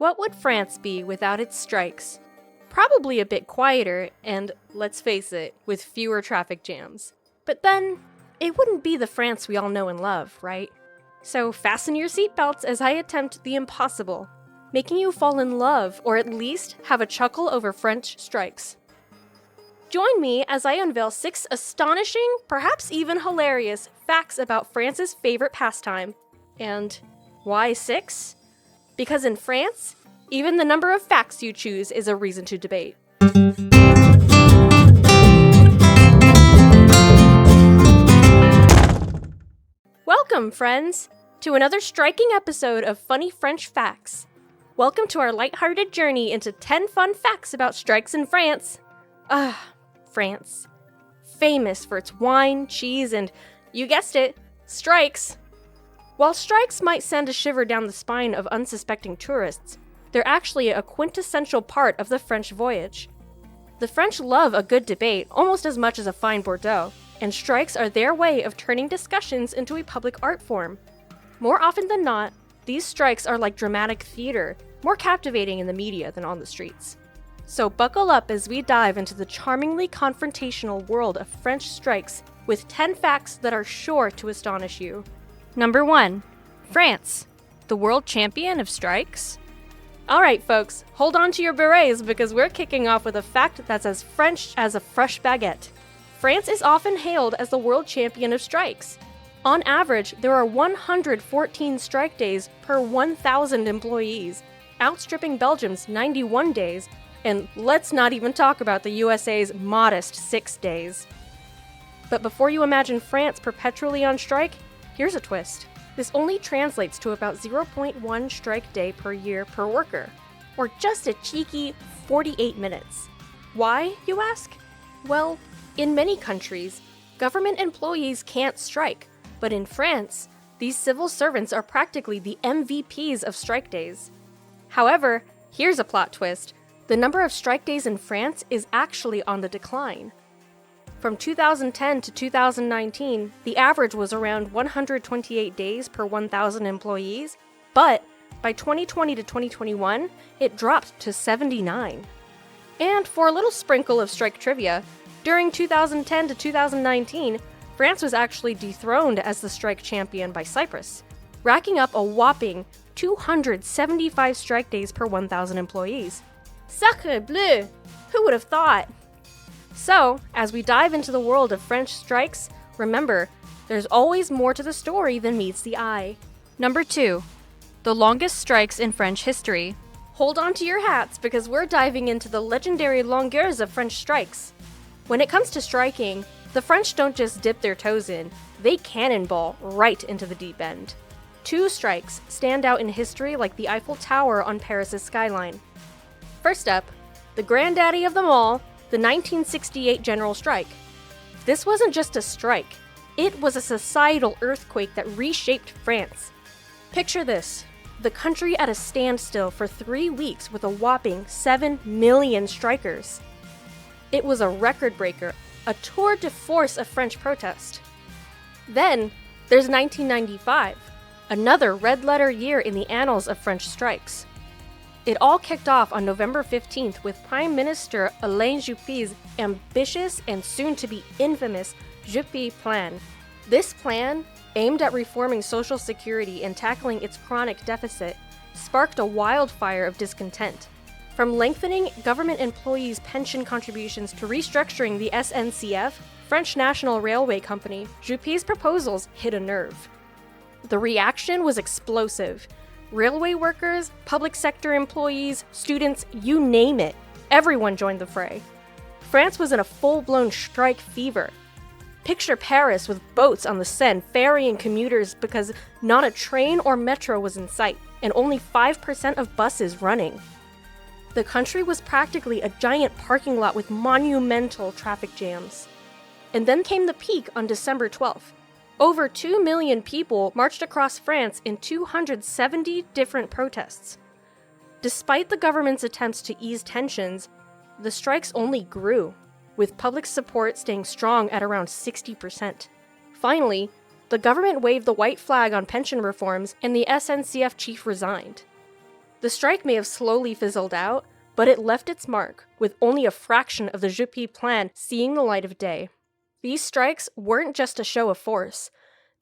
What would France be without its strikes? Probably a bit quieter and, let's face it, with fewer traffic jams. But then, it wouldn't be the France we all know and love, right? So fasten your seatbelts as I attempt the impossible, making you fall in love or at least have a chuckle over French strikes. Join me as I unveil 6 astonishing, perhaps even hilarious, facts about France's favorite pastime. And why 6? Because in France, even the number of facts you choose is a reason to debate. Welcome, friends, to another striking episode of Funny French Facts. Welcome to our lighthearted journey into 10 fun facts about strikes in France. France. Famous for its wine, cheese, and, you guessed it, strikes. While strikes might send a shiver down the spine of unsuspecting tourists, they're actually a quintessential part of the French voyage. The French love a good debate almost as much as a fine Bordeaux, and strikes are their way of turning discussions into a public art form. More often than not, these strikes are like dramatic theater, more captivating in the media than on the streets. So buckle up as we dive into the charmingly confrontational world of French strikes with 10 facts that are sure to astonish you. Number 1. France, the world champion of strikes? Alright folks, hold on to your berets because we're kicking off with a fact that's as French as a fresh baguette. France is often hailed as the world champion of strikes. On average, there are 114 strike days per 1,000 employees, outstripping Belgium's 91 days, and let's not even talk about the USA's modest 6 days. But before you imagine France perpetually on strike, here's a twist. This only translates to about 0.1 strike day per year per worker, or just a cheeky 48 minutes. Why, you ask? Well, in many countries, government employees can't strike, but in France, these civil servants are practically the MVPs of strike days. However, here's a plot twist. The number of strike days in France is actually on the decline. From 2010 to 2019, the average was around 128 days per 1,000 employees, but by 2020 to 2021, it dropped to 79. And for a little sprinkle of strike trivia, during 2010 to 2019, France was actually dethroned as the strike champion by Cyprus, racking up a whopping 275 strike days per 1,000 employees. Sacre bleu! Who would have thought? So, as we dive into the world of French strikes, remember, there's always more to the story than meets the eye. Number 2. The longest strikes in French history. Hold on to your hats because we're diving into the legendary longueurs of French strikes. When it comes to striking, the French don't just dip their toes in, they cannonball right into the deep end. 2 strikes stand out in history like the Eiffel Tower on Paris' skyline. First up, the granddaddy of them all, the 1968 general strike. This wasn't just a strike, it was a societal earthquake that reshaped France. Picture this, the country at a standstill for 3 weeks with a whopping 7 million strikers. It was a record breaker, a tour de force of French protest. Then, there's 1995, another red-letter year in the annals of French strikes. It all kicked off on November 15th with Prime Minister Alain Juppé's ambitious and soon-to-be infamous Juppé Plan. This plan, aimed at reforming Social Security and tackling its chronic deficit, sparked a wildfire of discontent. From lengthening government employees' pension contributions to restructuring the SNCF, French National Railway Company, Juppé's proposals hit a nerve. The reaction was explosive. Railway workers, public sector employees, students, you name it, everyone joined the fray. France was in a full-blown strike fever. Picture Paris with boats on the Seine ferrying commuters because not a train or metro was in sight, and only 5% of buses running. The country was practically a giant parking lot with monumental traffic jams. And then came the peak on December 12th. Over 2 million people marched across France in 270 different protests. Despite the government's attempts to ease tensions, the strikes only grew, with public support staying strong at around 60%. Finally, the government waved the white flag on pension reforms and the SNCF chief resigned. The strike may have slowly fizzled out, but it left its mark, with only a fraction of the Juppé plan seeing the light of day. These strikes weren't just a show of force.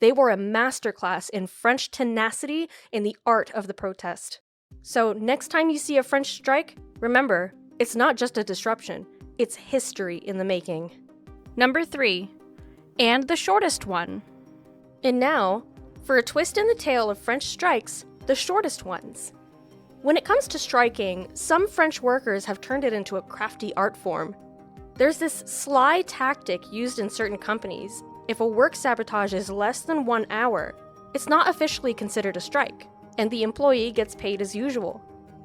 They were a masterclass in French tenacity and the art of the protest. So next time you see a French strike, remember, it's not just a disruption, it's history in the making. Number 3, and the shortest one. And now, for a twist in the tale of French strikes, the shortest ones. When it comes to striking, some French workers have turned it into a crafty art form. There's this sly tactic used in certain companies. If a work sabotage is less than 1 hour, it's not officially considered a strike, and the employee gets paid as usual.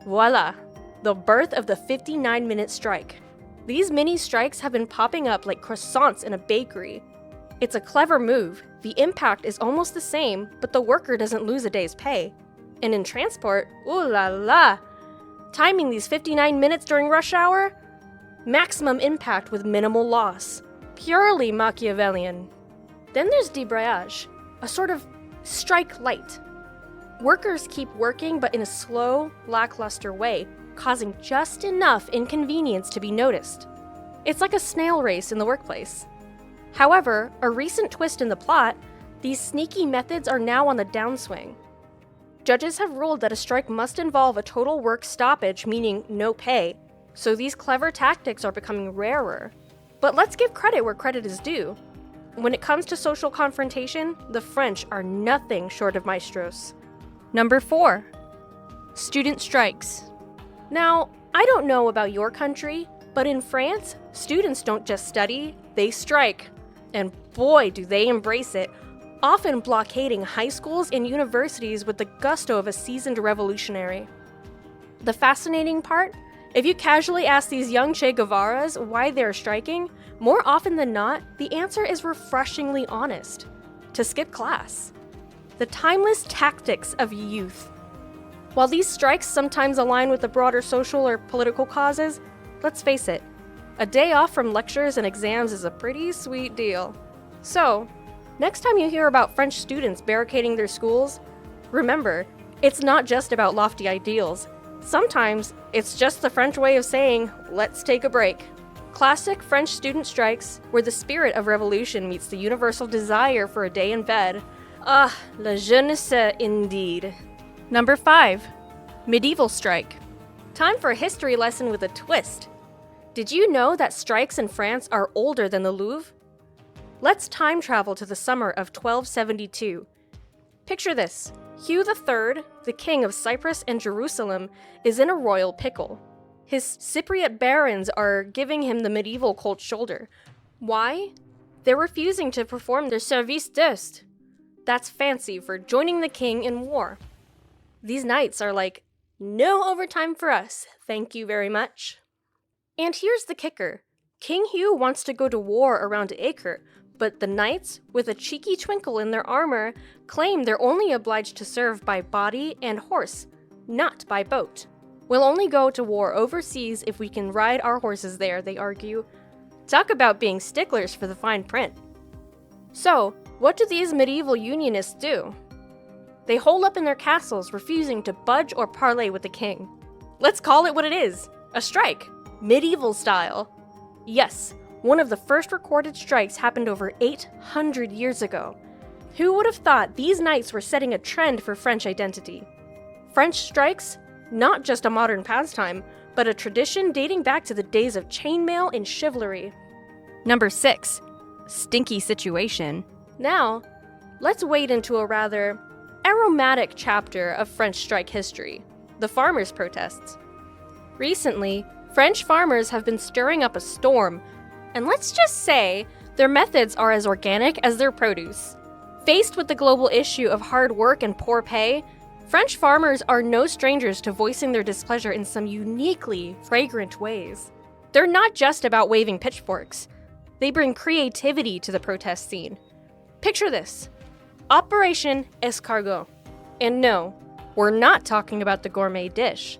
Voila! The birth of the 59-minute strike. These mini strikes have been popping up like croissants in a bakery. It's a clever move. The impact is almost the same, but the worker doesn't lose a day's pay. And in transport, ooh la la! Timing these 59 minutes during rush hour? Maximum impact with minimal loss. Purely Machiavellian. Then there's débrayage, a sort of strike light. Workers keep working, but in a slow, lackluster way, causing just enough inconvenience to be noticed. It's like a snail race in the workplace. However, a recent twist in the plot, these sneaky methods are now on the downswing. Judges have ruled that a strike must involve a total work stoppage, meaning no pay, so these clever tactics are becoming rarer. But let's give credit where credit is due. When it comes to social confrontation, the French are nothing short of maestros. Number 4, student strikes. Now, I don't know about your country, but in France, students don't just study, they strike. And boy, do they embrace it, often blockading high schools and universities with the gusto of a seasoned revolutionary. The fascinating part? If you casually ask these young Che Guevaras why they're striking, more often than not, the answer is refreshingly honest: to skip class. The timeless tactics of youth. While these strikes sometimes align with the broader social or political causes, let's face it, a day off from lectures and exams is a pretty sweet deal. So, next time you hear about French students barricading their schools, remember, it's not just about lofty ideals. Sometimes, it's just the French way of saying, let's take a break. Classic French student strikes, where the spirit of revolution meets the universal desire for a day in bed. Ah, la jeunesse indeed. Number 5, medieval strike. Time for a history lesson with a twist. Did you know that strikes in France are older than the Louvre? Let's time travel to the summer of 1272. Picture this. Hugh III, the king of Cyprus and Jerusalem, is in a royal pickle. His Cypriot barons are giving him the medieval cold shoulder. Why? They're refusing to perform their service d'ost. That's fancy for joining the king in war. These knights are like, no overtime for us, thank you very much. And here's the kicker. King Hugh wants to go to war around Acre, but the knights, with a cheeky twinkle in their armor, claim they're only obliged to serve by body and horse, not by boat. We'll only go to war overseas if we can ride our horses there, they argue. Talk about being sticklers for the fine print. So, what do these medieval unionists do? They hole up in their castles, refusing to budge or parley with the king. Let's call it what it is, a strike, medieval style. Yes, one of the first recorded strikes happened over 800 years ago. Who would have thought these knights were setting a trend for French identity? French strikes? Not just a modern pastime, but a tradition dating back to the days of chainmail and chivalry. Number 6, stinky situation. Now, let's wade into a rather aromatic chapter of French strike history, the farmers' protests. Recently, French farmers have been stirring up a storm, and let's just say their methods are as organic as their produce. Faced with the global issue of hard work and poor pay, French farmers are no strangers to voicing their displeasure in some uniquely fragrant ways. They're not just about waving pitchforks. They bring creativity to the protest scene. Picture this: Operation Escargot. And no, we're not talking about the gourmet dish.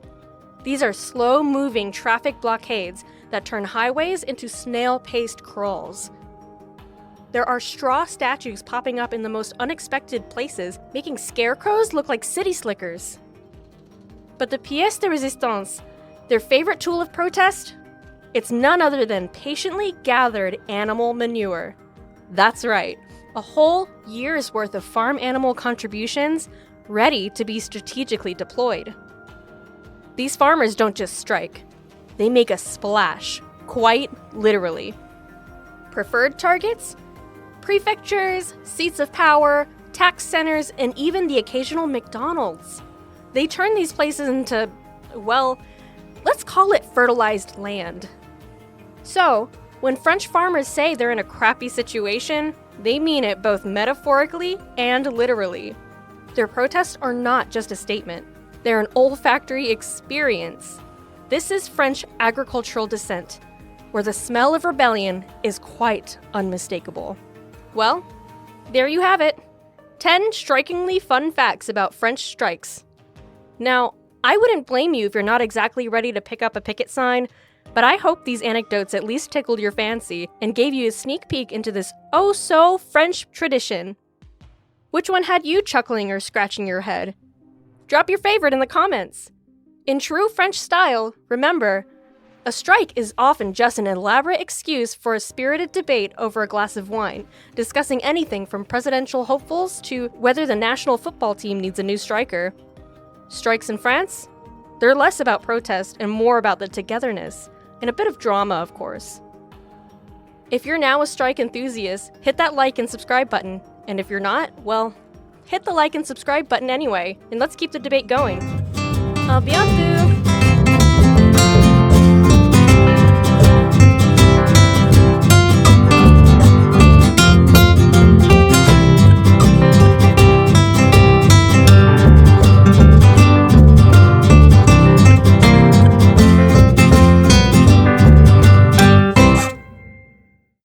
These are slow-moving traffic blockades that turn highways into snail-paced crawls. There are straw statues popping up in the most unexpected places, making scarecrows look like city slickers. But the pièce de résistance, their favorite tool of protest? It's none other than patiently gathered animal manure. That's right, a whole year's worth of farm animal contributions ready to be strategically deployed. These farmers don't just strike, they make a splash, quite literally. Preferred targets? Prefectures, seats of power, tax centers, and even the occasional McDonald's. They turn these places into, well, let's call it fertilized land. So, when French farmers say they're in a crappy situation, they mean it both metaphorically and literally. Their protests are not just a statement, they're an olfactory experience. This is French agricultural dissent, where the smell of rebellion is quite unmistakable. Well, there you have it. 10 strikingly fun facts about French strikes. Now, I wouldn't blame you if you're not exactly ready to pick up a picket sign, but I hope these anecdotes at least tickled your fancy and gave you a sneak peek into this oh-so-French tradition. Which one had you chuckling or scratching your head? Drop your favorite in the comments. In true French style, remember, a strike is often just an elaborate excuse for a spirited debate over a glass of wine, discussing anything from presidential hopefuls to whether the national football team needs a new striker. Strikes in France? They're less about protest and more about the togetherness, and a bit of drama, of course. If you're now a strike enthusiast, hit that like and subscribe button, and if you're not, well, hit the like and subscribe button anyway, and let's keep the debate going. À bientôt!